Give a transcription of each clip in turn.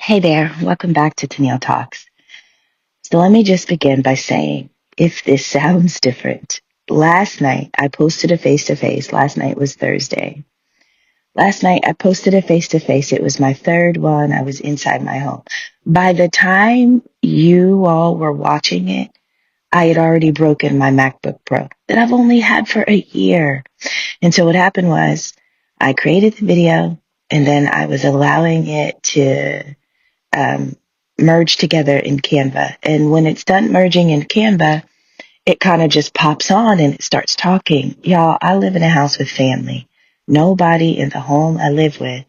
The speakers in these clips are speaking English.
Hey there, welcome back to Tennille Talks. So let me just begin by saying, if this sounds different, last night I posted a face-to-face. Last night was Thursday. Last night I posted a face-to-face. It was my third one. I was inside my home. By the time you all were watching it, I had already broken my MacBook Pro that I've only had for a year. And so what happened was I created the video and then I was allowing it to um, merge together in Canva. And when it's done merging in Canva, it kind of just pops on and it starts talking. Y'all, I live in a house with family. Nobody in the home I live with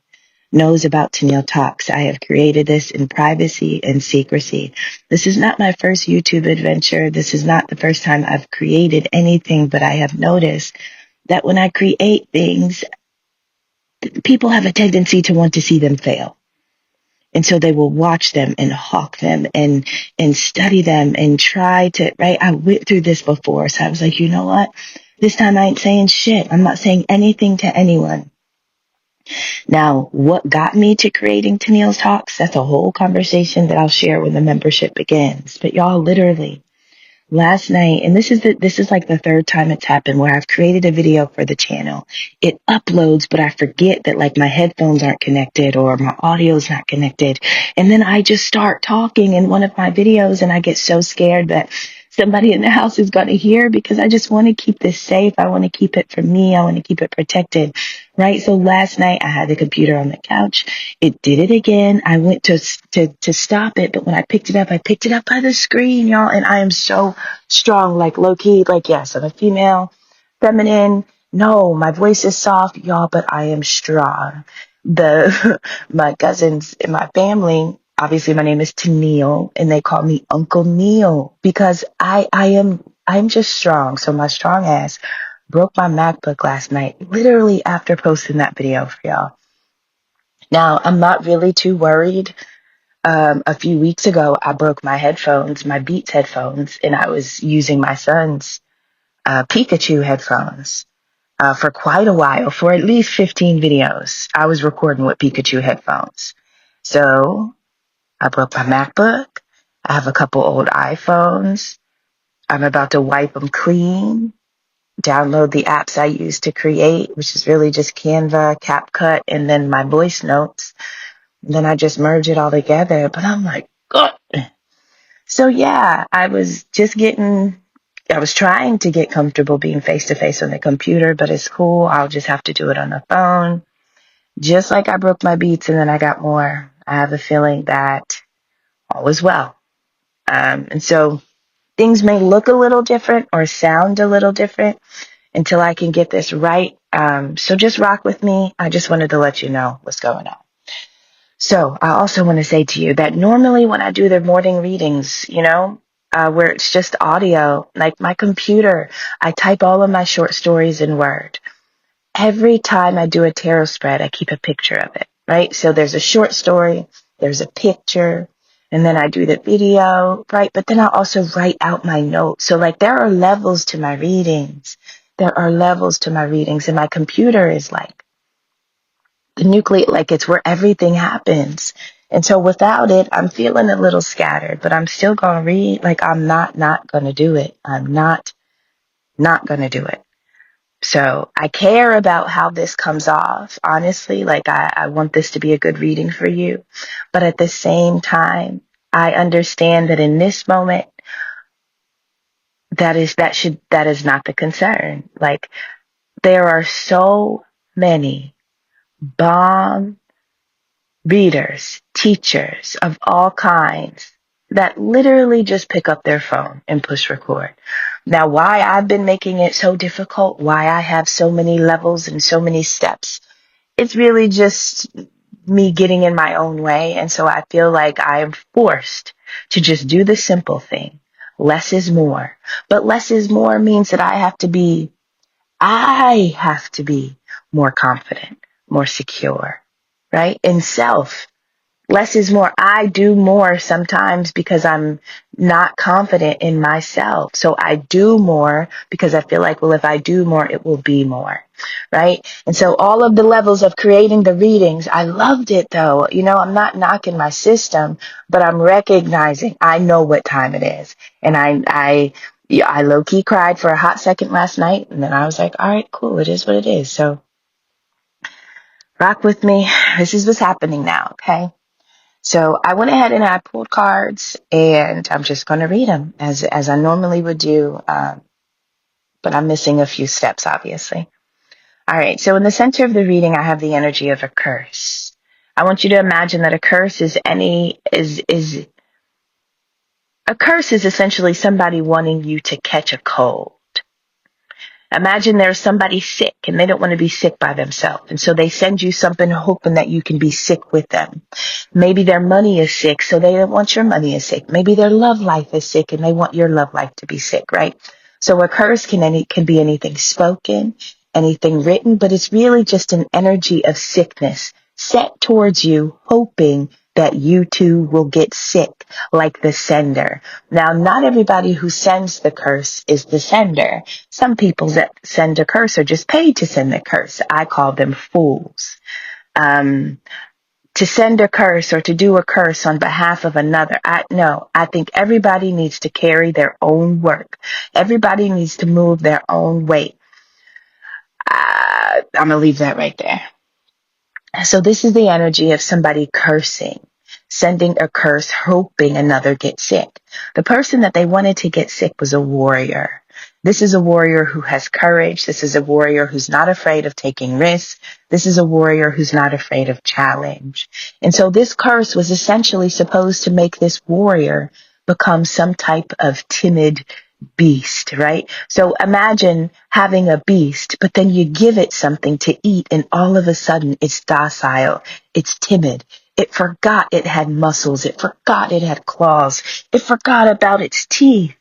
knows about Tennille Talks. I have created this in privacy and secrecy. This is not my first YouTube adventure. This is not the first time I've created anything, but I have noticed that when I create things, people have a tendency to want to see them fail. And so they will watch them and hawk them and study them and try to, right? I went through this before. So I was like, you know what? This time I ain't saying shit. I'm not saying anything to anyone. Now, what got me to creating Tennille's Talks? That's a whole conversation that I'll share when the membership begins. But y'all, literally, last night, and this is like the third time it's happened where I've created a video for the channel. It uploads, but I forget that like my headphones aren't connected or my audio's not connected. And then I just start talking in one of my videos and I get so scared that somebody in the house is going to hear because I just want to keep this safe. I want to keep it for me. I want to keep it protected. Right. So last night I had the computer on the couch. It did it again. I went to stop it. But when I picked it up by the screen, y'all. And I am so strong, like low key, like, yes, I'm a female, feminine. No, my voice is soft, y'all, but I am strong. My cousins in my family, obviously my name is Tennille and they call me Uncle Neil because I'm just strong. So my strong ass broke my MacBook last night, literally after posting that video for y'all. Now, I'm not really too worried. A few weeks ago, I broke my headphones, my Beats headphones, and I was using my son's Pikachu headphones for quite a while, for at least 15 videos. I was recording with Pikachu headphones. So I broke my MacBook. I have a couple old iPhones. I'm about to wipe them clean, download the apps I use to create, which is really just Canva, CapCut, and then my voice notes. And then I just merge it all together. But I'm like, God. So yeah, I was trying to get comfortable being face to face on the computer, but it's cool. I'll just have to do it on the phone. Just like I broke my beats and then I got more. I have a feeling that all is well. And so things may look a little different or sound a little different until I can get this right. So just rock with me. I just wanted to let you know what's going on. So I also want to say to you that normally when I do the morning readings, where it's just audio, like my computer, I type all of my short stories in Word. Every time I do a tarot spread, I keep a picture of it, right? So there's a short story, there's a picture, and then I do the video, right? But then I also write out my notes. So like there are levels to my readings. There are levels to my readings, and my computer is like the nucleus, like it's where everything happens. And so without it, I'm feeling a little scattered, but I'm still going to read. Like I'm not going to do it. I'm not going to do it. So I care about how this comes off. Honestly, like I want this to be a good reading for you. But at the same time, I understand that in this moment, that is not the concern. Like there are so many bomb readers, teachers of all kinds that literally just pick up their phone and push record. Now, why I've been making it so difficult, why I have so many levels and so many steps, it's really just me getting in my own way. And so I feel like I am forced to just do the simple thing. Less is more. But less is more means that I have to be more confident, more secure, right? In self. Less is more. I do more sometimes because I'm not confident in myself. So I do more because I feel like, well, if I do more, it will be more. Right. And so all of the levels of creating the readings, I loved it though. I'm not knocking my system, but I'm recognizing I know what time it is. And yeah, I low key cried for a hot second last night. And then I was like, all right, cool. It is what it is. So rock with me. This is what's happening now. Okay. So I went ahead and I pulled cards, and I'm just going to read them as I normally would do, but I'm missing a few steps, obviously. All right. So in the center of the reading, I have the energy of a curse. I want you to imagine that a curse is a curse is essentially somebody wanting you to catch a cold. Imagine there's somebody sick and they don't want to be sick by themselves. And so they send you something hoping that you can be sick with them. Maybe their money is sick, so they don't want your money is sick. Maybe their love life is sick and they want your love life to be sick, right? So a curse can be anything spoken, anything written, but it's really just an energy of sickness set towards you, hoping that you too will get sick like the sender. Now, not everybody who sends the curse is the sender. Some people that send a curse are just paid to send the curse. I call them fools. To send a curse or to do a curse on behalf of another. I think everybody needs to carry their own work. Everybody needs to move their own weight. I'm going to leave that right there. So this is the energy of somebody cursing, sending a curse, hoping another gets sick. The person that they wanted to get sick was a warrior. This is a warrior who has courage. This is a warrior who's not afraid of taking risks. This is a warrior who's not afraid of challenge. And so this curse was essentially supposed to make this warrior become some type of timid beast, right? So imagine having a beast, but then you give it something to eat and all of a sudden it's docile, it's timid. It forgot it had muscles. It forgot it had claws. It forgot about its teeth.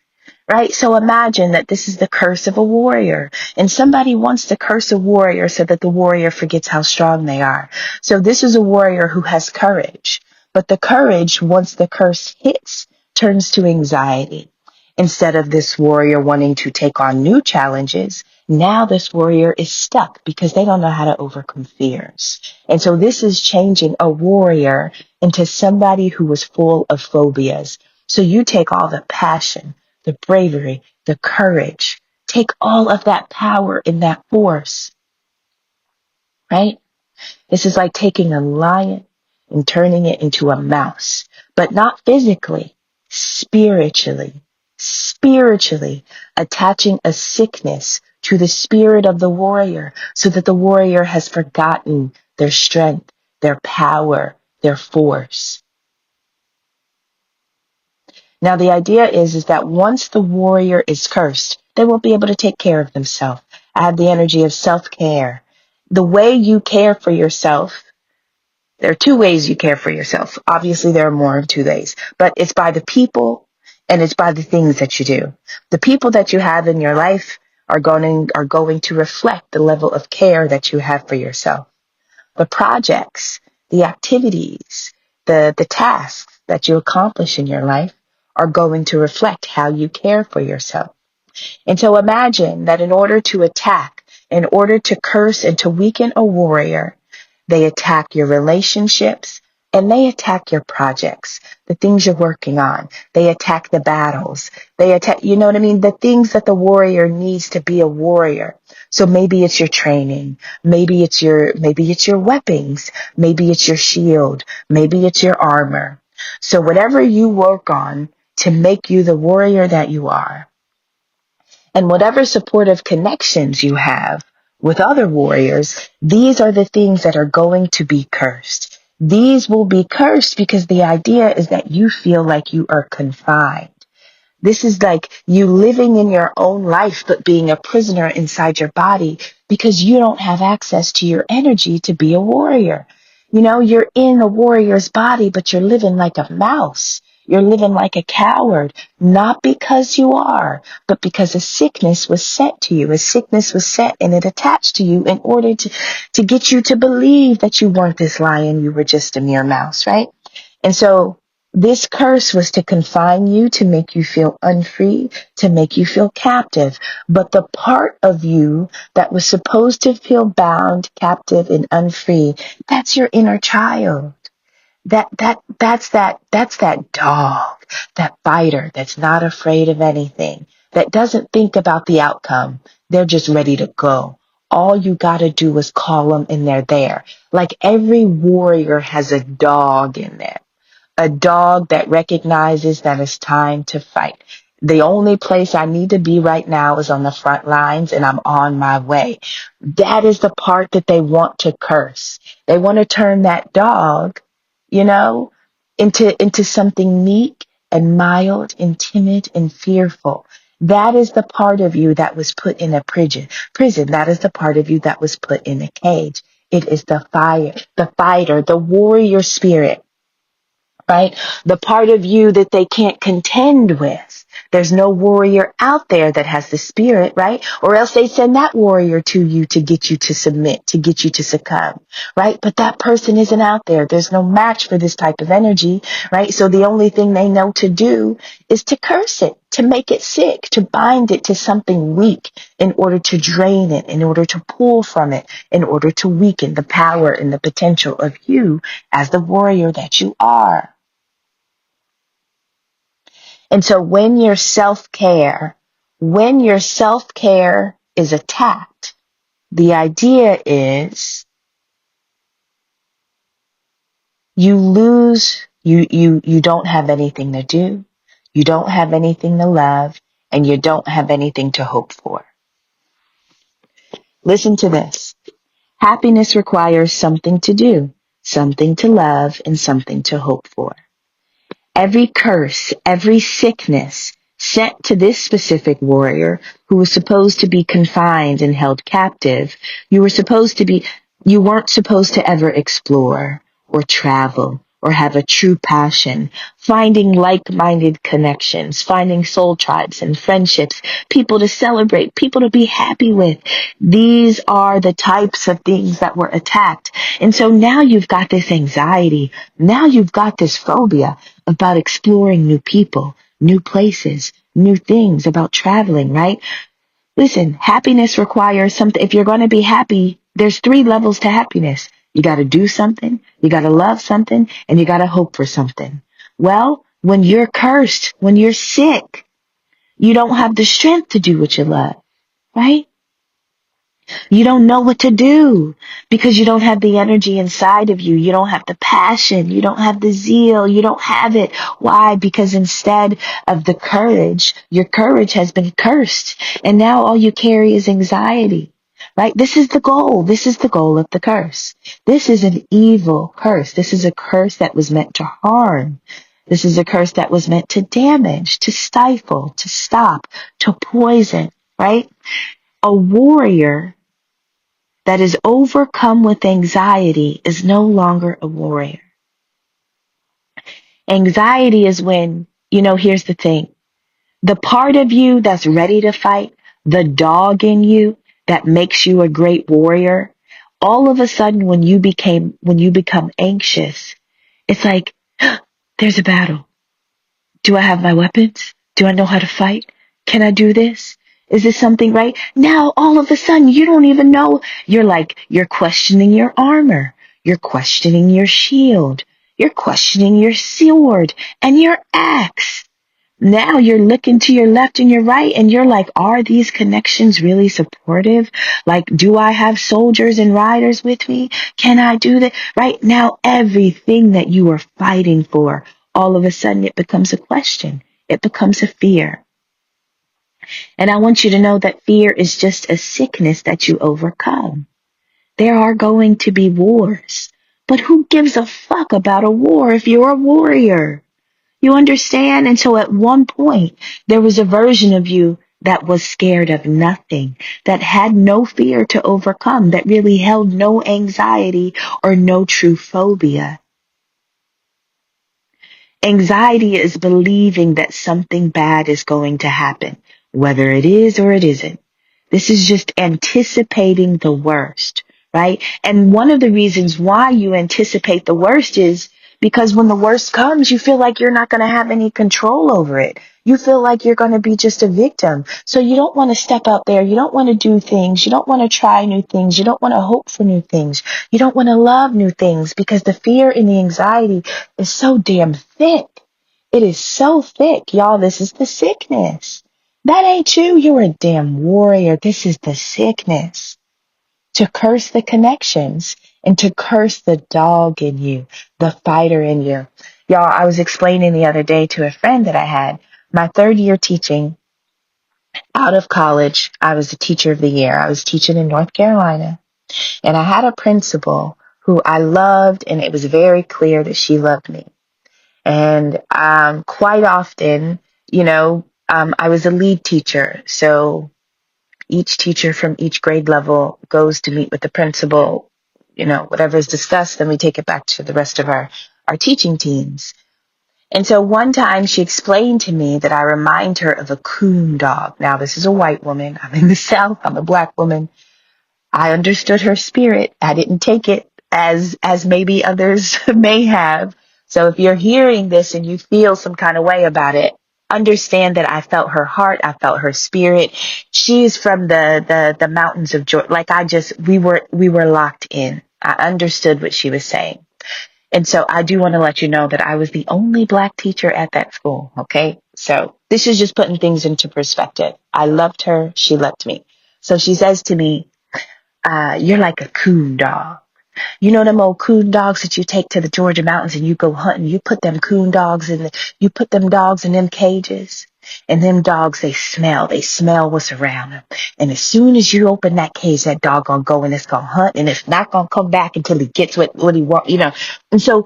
Right? So imagine that this is the curse of a warrior, and somebody wants to curse a warrior so that the warrior forgets how strong they are. So this is a warrior who has courage, but the courage, once the curse hits, turns to anxiety. Instead of this warrior wanting to take on new challenges, now this warrior is stuck because they don't know how to overcome fears. And so this is changing a warrior into somebody who was full of phobias. So you take all the passion, the bravery, the courage, take all of that power and that force, right? This is like taking a lion and turning it into a mouse, but not physically, spiritually attaching a sickness to the spirit of the warrior so that the warrior has forgotten their strength, their power, their force. Now, the idea is that once the warrior is cursed, they won't be able to take care of themselves. I have the energy of self-care. The way you care for yourself, there are two ways you care for yourself. Obviously, there are more than 2 ways, but it's by the people and it's by the things that you do. The people that you have in your life are going to reflect the level of care that you have for yourself. The projects, the activities, the tasks that you accomplish in your life are going to reflect how you care for yourself. And so imagine that in order to attack, in order to curse and to weaken a warrior, they attack your relationships and they attack your projects, the things you're working on. They attack the battles. They attack, you know what I mean? The things that the warrior needs to be a warrior. So maybe it's your training. Maybe it's your weapons. Maybe it's your shield. Maybe it's your armor. So whatever you work on to make you the warrior that you are, and whatever supportive connections you have with other warriors, these are the things that are going to be cursed. These will be cursed because the idea is that you feel like you are confined. This is like you living in your own life, but being a prisoner inside your body because you don't have access to your energy to be a warrior. You know, you're in a warrior's body, but you're living like a mouse. You're living like a coward, not because you are, but because a sickness was sent to you. A sickness was sent and it attached to you in order to get you to believe that you weren't this lion, you were just a mere mouse, right? And so this curse was to confine you, to make you feel unfree, to make you feel captive. But the part of you that was supposed to feel bound, captive, and unfree, that's your inner child. That's that dog, that fighter that's not afraid of anything, that doesn't think about the outcome. They're just ready to go. All you gotta do is call them and they're there. Like every warrior has a dog in them, a dog that recognizes that it's time to fight. The only place I need to be right now is on the front lines, and I'm on my way. That is the part that they want to curse. They want to turn that dog, you know, into something meek and mild and timid and fearful. That is the part of you that was put in a prison. That is the part of you that was put in a cage. It is the fire, the fighter, the warrior spirit, right? The part of you that they can't contend with. There's no warrior out there that has the spirit, right? Or else they send that warrior to you to get you to submit, to get you to succumb, right? But that person isn't out there. There's no match for this type of energy, right? So the only thing they know to do is to curse it, to make it sick, to bind it to something weak in order to drain it, in order to pull from it, in order to weaken the power and the potential of you as the warrior that you are. And so when your self-care is attacked, the idea is you don't have anything to do, you don't have anything to love, and you don't have anything to hope for. Listen to this. Happiness requires something to do, something to love, and something to hope for. Every curse, every sickness sent to this specific warrior who was supposed to be confined and held captive, you weren't supposed to ever explore or travel or have a true passion, finding like-minded connections, finding soul tribes and friendships, people to celebrate, people to be happy with. These are the types of things that were attacked. And so now you've got this anxiety. Now you've got this phobia about exploring new people, new places, new things, about traveling, right? Listen, happiness requires something. If you're going to be happy, there's 3 levels to happiness. You got to do something, you got to love something, and you got to hope for something. Well, when you're cursed, when you're sick, you don't have the strength to do what you love, right? You don't know what to do because you don't have the energy inside of you. You don't have the passion. You don't have the zeal. You don't have it. Why? Because instead of the courage, your courage has been cursed. And now all you carry is anxiety, right? This is the goal. This is the goal of the curse. This is an evil curse. This is a curse that was meant to harm. This is a curse that was meant to damage, to stifle, to stop, to poison, right? A warrior that is overcome with anxiety is no longer a warrior. Anxiety is when, here's the thing. The part of you that's ready to fight, the dog in you that makes you a great warrior, all of a sudden when you become anxious, it's like, there's a battle. Do I have my weapons? Do I know how to fight? Can I do this? Is this something right? Now, all of a sudden, you don't even know. You're questioning your armor. You're questioning your shield. You're questioning your sword and your axe. Now you're looking to your left and your right and you're like, are these connections really supportive? Like, do I have soldiers and riders with me? Can I do that? Right now, everything that you are fighting for, all of a sudden it becomes a question. It becomes a fear. And I want you to know that fear is just a sickness that you overcome. There are going to be wars. But who gives a fuck about a war if you're a warrior? You understand? And so at one point, there was a version of you that was scared of nothing, that had no fear to overcome, that really held no anxiety or no true phobia. Anxiety is believing that something bad is going to happen, whether it is or it isn't. This is just anticipating the worst, right? And one of the reasons why you anticipate the worst is Because when the worst comes, you feel like you're not going to have any control over it. You feel like you're going to be just a victim. So you don't want to step out there. You don't want to do things. You don't want to try new things. You don't want to hope for new things. You don't want to love new things because the fear and the anxiety is so damn thick. It is so thick. Y'all, this is the sickness. That ain't you. You're a damn warrior. This is the sickness. To curse the connections and to curse the dog in you, the fighter in you. Y'all, I was explaining the other day to a friend that I had, my third year teaching out of college. I was the teacher of the year. I was teaching in North Carolina, and I had a principal who I loved, and it was very clear that she loved me. And quite often, I was a lead teacher, so each teacher from each grade level goes to meet with the principal, whatever is discussed, then we take it back to the rest of our teaching teams. And so one time she explained to me that I remind her of a coon dog. Now, this is a white woman. I'm in the South. I'm a black woman. I understood her spirit. I didn't take it as maybe others may have. So if you're hearing this and you feel some kind of way about it, understand that I felt her heart. I felt her spirit. She's from the mountains of Georgia. We were locked in. I understood what she was saying. And so I do want to let you know that I was the only black teacher at that school. Okay. So this is just putting things into perspective. I loved her. She loved me. So she says to me, you're like a coon dog. You know them old coon dogs that you take to the Georgia mountains and you go hunting. You put them coon dogs you put them dogs in them cages, and them dogs, they smell what's around them. And as soon as you open that cage, that dog gonna go and it's gonna hunt, and it's not gonna come back until he gets what he wants. And so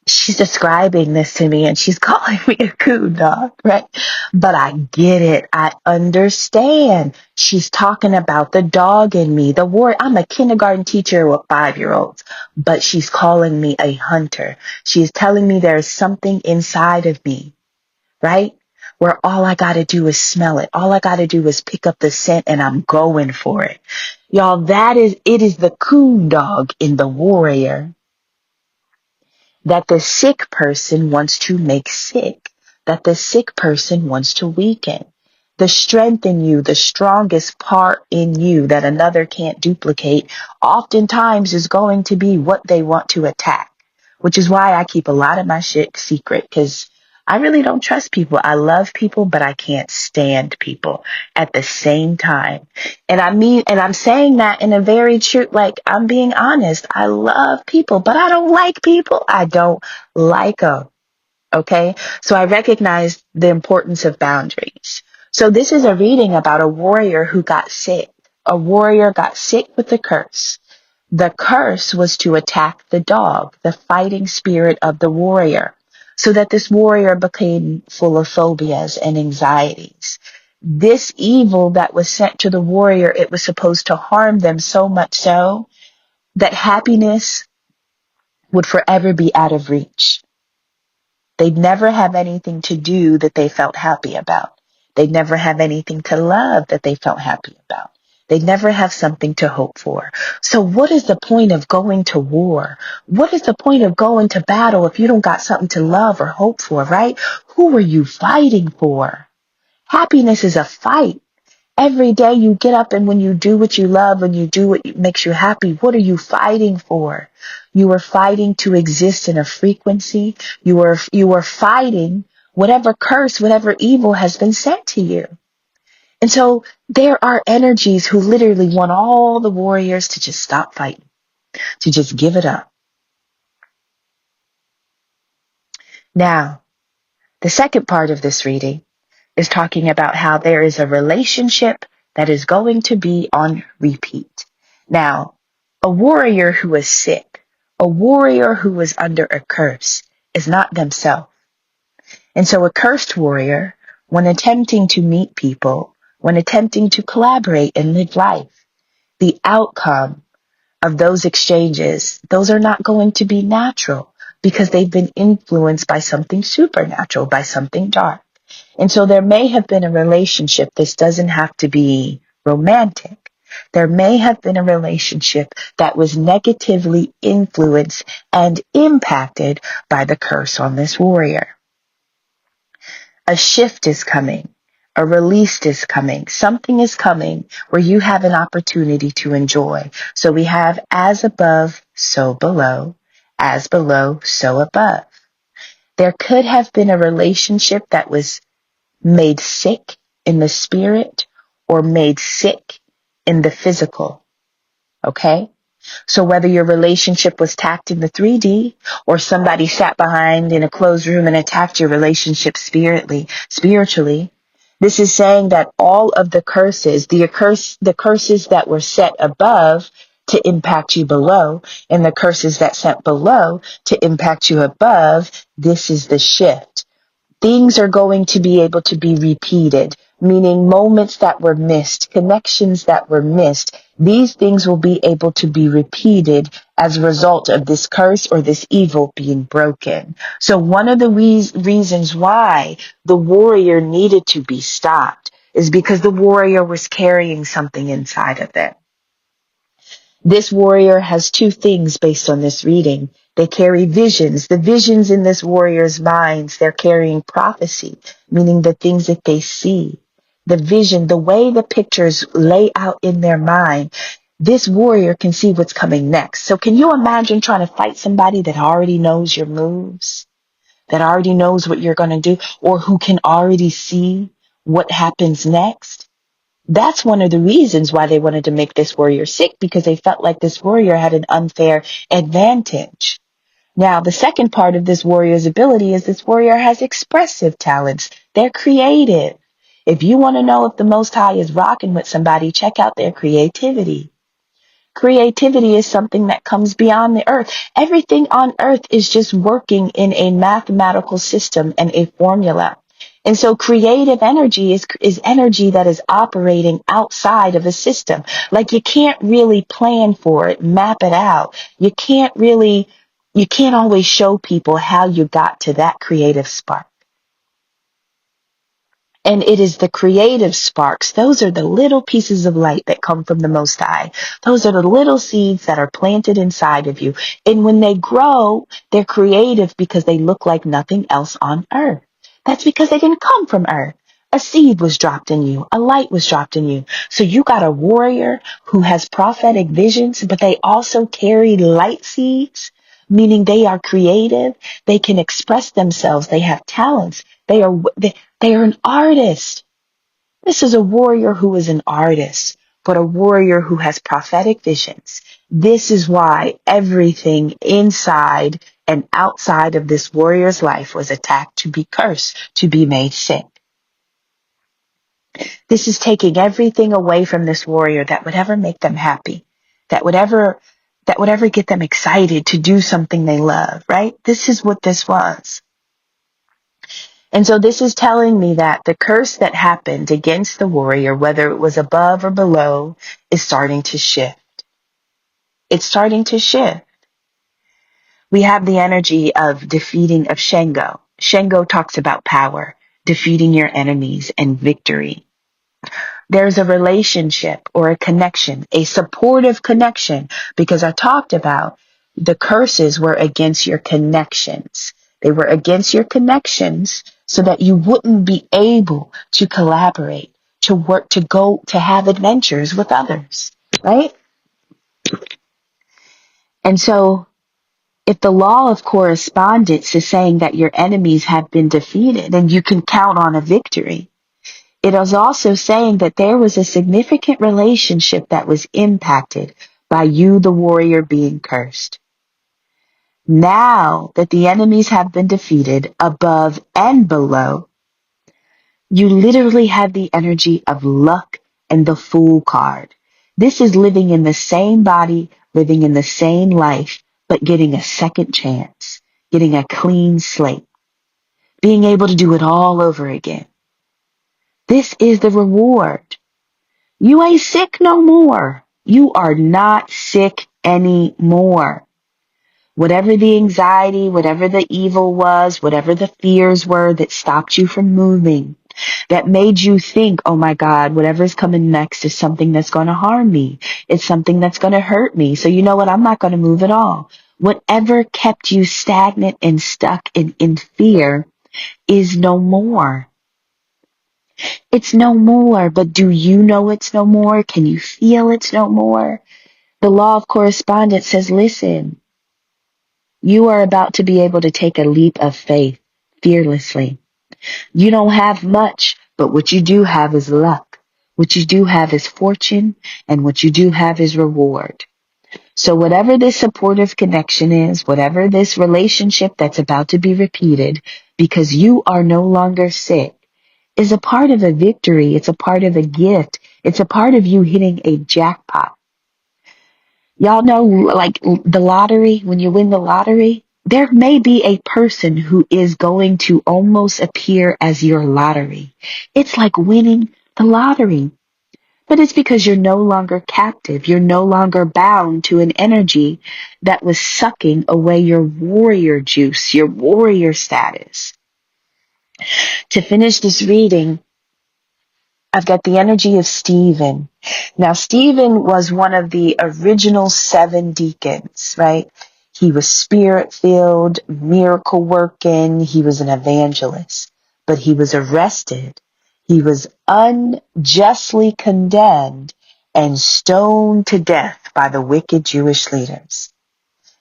she's describing this to me and she's calling me a coon dog, right? But I get it. I understand. She's talking about the dog in me, the warrior. I'm a kindergarten teacher with 5-year-olds, but she's calling me a hunter. She's telling me there's something inside of me, right? Where all I got to do is smell it. All I got to do is pick up the scent and I'm going for it. Y'all, it is the coon dog in the warrior that the sick person wants to make sick, that the sick person wants to weaken. The strength in you, the strongest part in you that another can't duplicate, oftentimes is going to be what they want to attack, which is why I keep a lot of my shit secret, because I really don't trust people. I love people, but I can't stand people at the same time. And I'm saying that in a very true, like, I'm being honest. I love people, but I don't like people. I don't like them. Okay. So I recognize the importance of boundaries. So this is a reading about a warrior who got sick. A warrior got sick with a curse. The curse was to attack the dog, the fighting spirit of the warrior, so that this warrior became full of phobias and anxieties. This evil that was sent to the warrior, it was supposed to harm them so much so that happiness would forever be out of reach. They'd never have anything to do that they felt happy about. They'd never have anything to love that they felt happy about. They'd never have something to hope for. So what is the point of going to war? What is the point of going to battle if you don't got something to love or hope for, right? Who are you fighting for? Happiness is a fight. Every day you get up and when you do what you love, when you do what makes you happy, what are you fighting for? You are fighting to exist in a frequency. You are fighting whatever curse, whatever evil has been sent to you. And so there are energies who literally want all the warriors to just stop fighting, to just give it up. Now, the second part of this reading is talking about how there is a relationship that is going to be on repeat. Now, a warrior who is sick, a warrior who is under a curse is not themselves. And so a cursed warrior, when attempting to meet people, when attempting to collaborate and live life, the outcome of those exchanges, those are not going to be natural because they've been influenced by something supernatural, by something dark. And so there may have been a relationship. This doesn't have to be romantic, There may have been a relationship that was negatively influenced and impacted by the curse on this warrior. A shift is coming. A release is coming. Something is coming where you have an opportunity to enjoy. So we have as above, so below, as below, so above. There could have been a relationship that was made sick in the spirit or made sick in the physical. Okay? So whether your relationship was attacked in the 3D or somebody sat behind in a closed room and attacked your relationship spiritually, this is saying that all of the curses, the curses that were set above to impact you below and the curses that set below to impact you above, this is the shift. Things are going to be able to be repeated, meaning moments that were missed, connections that were missed. These things will be able to be repeated as a result of this curse or this evil being broken. So one of the reasons why the warrior needed to be stopped is because the warrior was carrying something inside of them. This warrior has two things based on this reading. They carry visions. The visions in this warrior's minds, they're carrying prophecy, meaning the things that they see. The vision, the way the pictures lay out in their mind, this warrior can see what's coming next. So can you imagine trying to fight somebody that already knows your moves, that already knows what you're going to do, or who can already see what happens next? That's one of the reasons why they wanted to make this warrior sick, because they felt like this warrior had an unfair advantage. Now, the second part of this warrior's ability is this warrior has expressive talents. They're creative. If you want to know if the Most High is rocking with somebody, check out their creativity. Creativity is something that comes beyond the earth. Everything on earth is just working in a mathematical system and a formula. And so creative energy is energy that is operating outside of a system. Like you can't really plan for it, map it out. You can't always show people how you got to that creative spark. And it is the creative sparks. Those are the little pieces of light that come from the Most High. Those are the little seeds that are planted inside of you. And when they grow, they're creative because they look like nothing else on earth. That's because they didn't come from earth. A seed was dropped in you. A light was dropped in you. So you got a warrior who has prophetic visions, but they also carry light seeds, meaning they are creative. They can express themselves. They have talents. They are an artist. This is a warrior who is an artist, but a warrior who has prophetic visions. This is why everything inside and outside of this warrior's life was attacked to be cursed, to be made sick. This is taking everything away from this warrior that would ever make them happy, that would ever get them excited to do something they love, right? This is what this was. And so this is telling me that the curse that happened against the warrior, whether it was above or below, is starting to shift. It's starting to shift. We have the energy of defeating of Shango. Shango talks about power, defeating your enemies, and victory. There's a relationship or a connection, a supportive connection, because I talked about the curses were against your connections. They were against your connections so that you wouldn't be able to collaborate, to work, to go, to have adventures with others, right? And so if the law of correspondence is saying that your enemies have been defeated and you can count on a victory, it is also saying that there was a significant relationship that was impacted by you, the warrior, being cursed. Now that the enemies have been defeated above and below, you literally have the energy of luck and the Fool card. This is living in the same body, living in the same life, but getting a second chance, getting a clean slate, being able to do it all over again. This is the reward. You ain't sick no more. You are not sick anymore. Whatever the anxiety, whatever the evil was, whatever the fears were that stopped you from moving, that made you think, oh my God, whatever's coming next is something that's going to harm me. It's something that's going to hurt me. So you know what? I'm not going to move at all. Whatever kept you stagnant and stuck in fear is no more. It's no more. But do you know it's no more? Can you feel it's no more? The law of correspondence says, listen, you are about to be able to take a leap of faith fearlessly. You don't have much, but what you do have is luck. What you do have is fortune, and what you do have is reward. So whatever this supportive connection is, whatever this relationship that's about to be repeated, because you are no longer sick, is a part of a victory. It's a part of a gift. It's a part of you hitting a jackpot. Y'all know, like the lottery, when you win the lottery, there may be a person who is going to almost appear as your lottery. It's like winning the lottery. But it's because you're no longer captive. You're no longer bound to an energy that was sucking away your warrior juice, your warrior status. To finish this reading, I've got the energy of Stephen. Now, Stephen was one of the original 7 deacons, right? He was spirit-filled, miracle working. He was an evangelist, but he was arrested. He was unjustly condemned and stoned to death by the wicked Jewish leaders,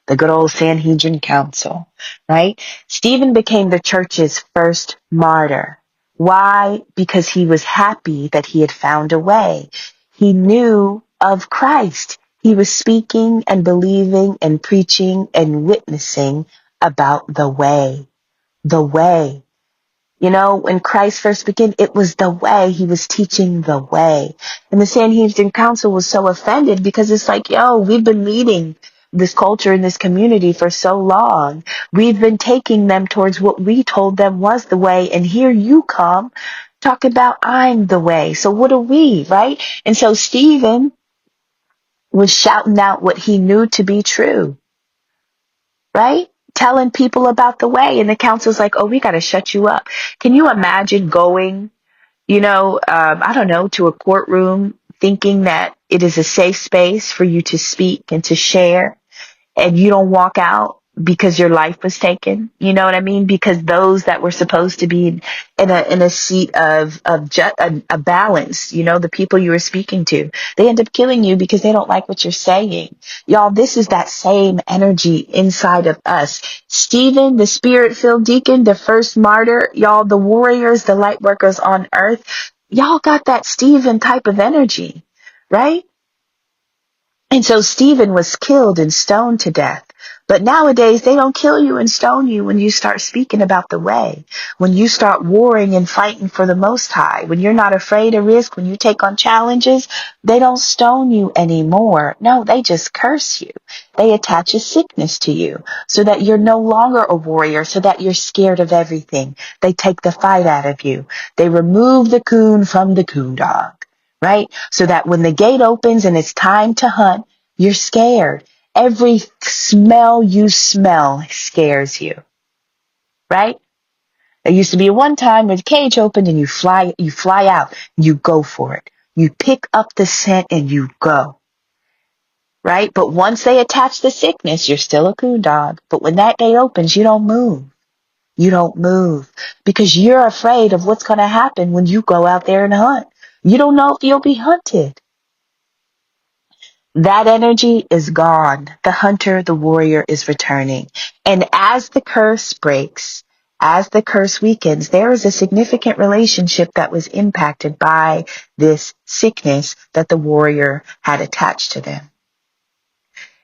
the good old Sanhedrin Council, right? Stephen became the church's first martyr. Why? Because he was happy that he had found a way. He knew of Christ. He was speaking and believing and preaching and witnessing about the way. The way. You know, when Christ first began, it was the way. He was teaching the way. And the Sanhedrin Council was so offended because it's like, yo, we've been leading this culture in this community for so long. We've been taking them towards what we told them was the way. And here you come talking about I'm the way. So what are we, right? And so Stephen was shouting out what he knew to be true, right? Telling people about the way. And the council's like, oh, we got to shut you up. Can you imagine going, I don't know, to a courtroom thinking that it is a safe space for you to speak and to share, and you don't walk out because your life was taken? You know what I mean? Because those that were supposed to be in a seat of a balance, the people you were speaking to, they end up killing you because they don't like what you're saying. Y'all, this is that same energy inside of us. Stephen, the spirit-filled deacon, the first martyr, y'all, the warriors, the light workers on earth, y'all got that Stephen type of energy, right? And so Stephen was killed and stoned to death. But nowadays, they don't kill you and stone you when you start speaking about the way, when you start warring and fighting for the Most High, when you're not afraid of risk, when you take on challenges. They don't stone you anymore. No, they just curse you. They attach a sickness to you so that you're no longer a warrior, so that you're scared of everything. They take the fight out of you. They remove the coon from the coon dog, right? So that when the gate opens and it's time to hunt, you're scared. Every smell you smell scares you, right? There used to be one time where the cage opened and you fly out, you go for it. You pick up the scent and you go, right? But once they attach the sickness, you're still a coon dog. But when that gate opens, you don't move. You don't move because you're afraid of what's going to happen when you go out there and hunt. You don't know if you'll be hunted. That energy is gone. The hunter, the warrior is returning. And as the curse breaks, as the curse weakens, there is a significant relationship that was impacted by this sickness that the warrior had attached to them.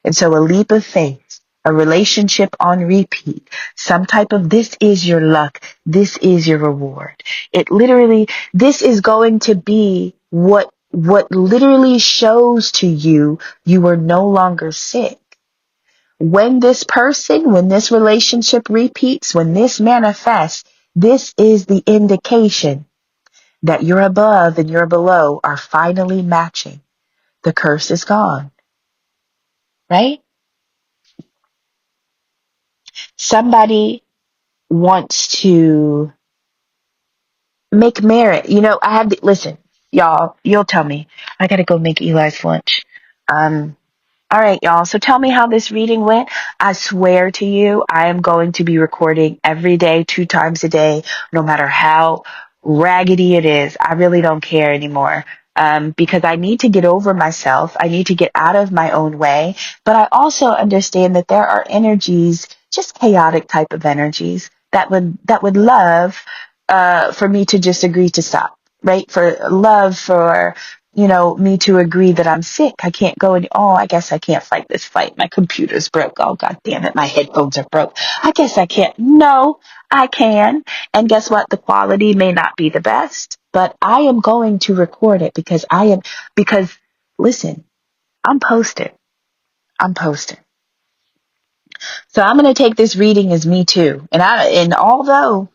And so a leap of faith, a relationship on repeat, some type of this is your luck, this is your reward. It literally, this is going to be what literally shows to you you are no longer sick. When this person, when this relationship repeats, when this manifests, this is the indication that your above and your below are finally matching. The curse is gone, right? Somebody wants to make merit. I have listen, y'all, you'll tell me. I gotta go make Eli's lunch. All right, y'all. So tell me how this reading went. I swear to you, I am going to be recording every day, 2 times a day, no matter how raggedy it is. I really don't care anymore. Because I need to get over myself. I need to get out of my own way. But I also understand that there are energies, just chaotic type of energies, that would love for me to just agree to stop, right? For love for me to agree that I'm sick. I can't go I guess I can't fight this fight. My computer's broke. Oh, God damn it. My headphones are broke. I guess I can't. No, I can. And guess what? The quality may not be the best, but I am going to record it because listen, I'm posted. I'm posted. So I'm going to take this reading as me too. And although,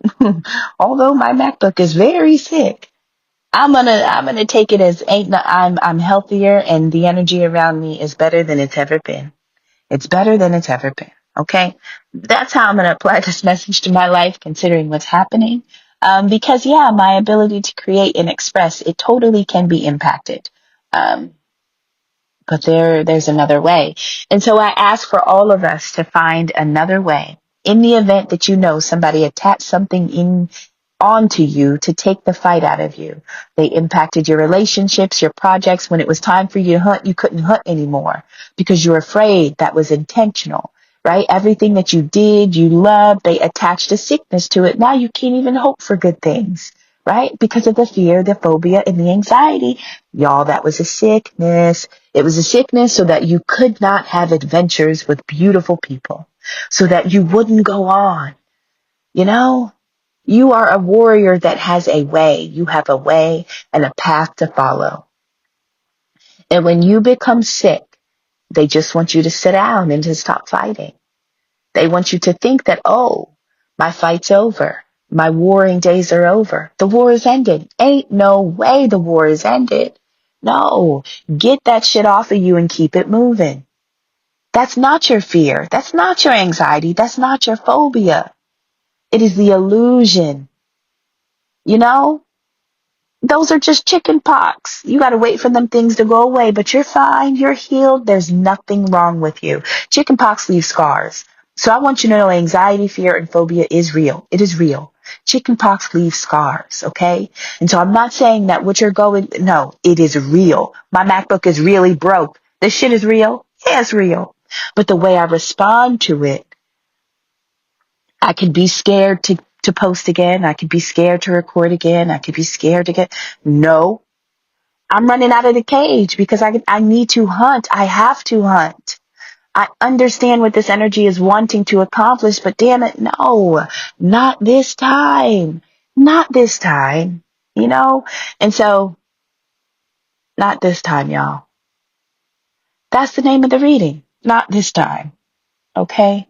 although my MacBook is very sick, I'm gonna take it as I'm healthier and the energy around me is better than it's ever been. It's better than it's ever been. Okay, that's how I'm gonna apply this message to my life, considering what's happening. Because yeah, my ability to create and express it totally can be impacted. But there's another way, and so I ask for all of us to find another way. In the event that somebody attached something in onto you to take the fight out of you. They impacted your relationships, your projects. When it was time for you to hunt, you couldn't hunt anymore because you were afraid. That was intentional, right? Everything that you did, you loved, they attached a sickness to it. Now you can't even hope for good things, right? Because of the fear, the phobia, and the anxiety. Y'all, that was a sickness. It was a sickness so that you could not have adventures with beautiful people, so that you wouldn't go on, you know? You are a warrior that has a way. You have a way and a path to follow. And when you become sick, they just want you to sit down and to stop fighting. They want you to think that, oh, my fight's over. My warring days are over. The war is ended. Ain't no way the war is ended. No, get that shit off of you and keep it moving. That's not your fear. That's not your anxiety. That's not your phobia. It is the illusion. You know? Those are just chicken pox. You got to wait for them things to go away, but you're fine. You're healed. There's nothing wrong with you. Chicken pox leaves scars. So I want you to know anxiety, fear, and phobia is real. It is real. Chicken pox leaves scars, okay? And so I'm not saying that what you're no, it is real. My MacBook is really broke. This shit is real. Yeah, it's real. But the way I respond to it, I could be scared to post again. I could be scared to record again. I could be scared to no, I'm running out of the cage because I need to hunt. I have to hunt. I understand what this energy is wanting to accomplish, but damn it, no, not this time. Not this time, And so, not this time, y'all. That's the name of the reading. Not this time. Okay?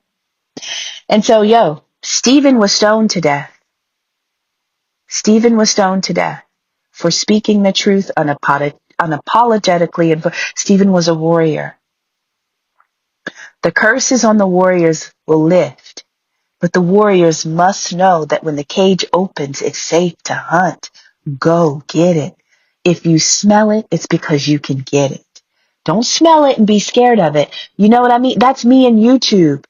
And so, Stephen was stoned to death. Stephen was stoned to death for speaking the truth unapologetically. And Stephen was a warrior. The curses on the warriors will lift, but the warriors must know that when the cage opens, it's safe to hunt. Go get it. If you smell it, it's because you can get it. Don't smell it and be scared of it. You know what I mean? That's me and YouTube.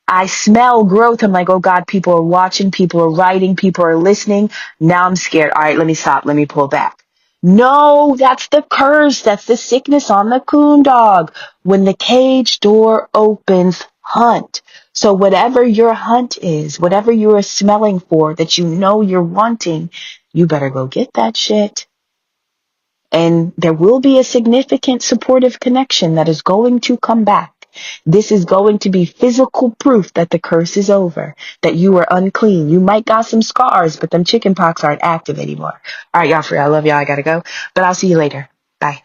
I smell growth. I'm like, oh God, people are watching, people are writing, people are listening. Now I'm scared. All right, let me stop. Let me pull back. No, that's the curse. That's the sickness on the coon dog. When the cage door opens, hunt. So whatever your hunt is, whatever you are smelling for that you know you're wanting, you better go get that shit. And there will be a significant supportive connection that is going to come back. This is going to be physical proof that the curse is over, that you are unclean. You might got some scars, but them chicken pox aren't active anymore. All right, y'all, for real. I love y'all. I gotta go, but I'll see you later. Bye.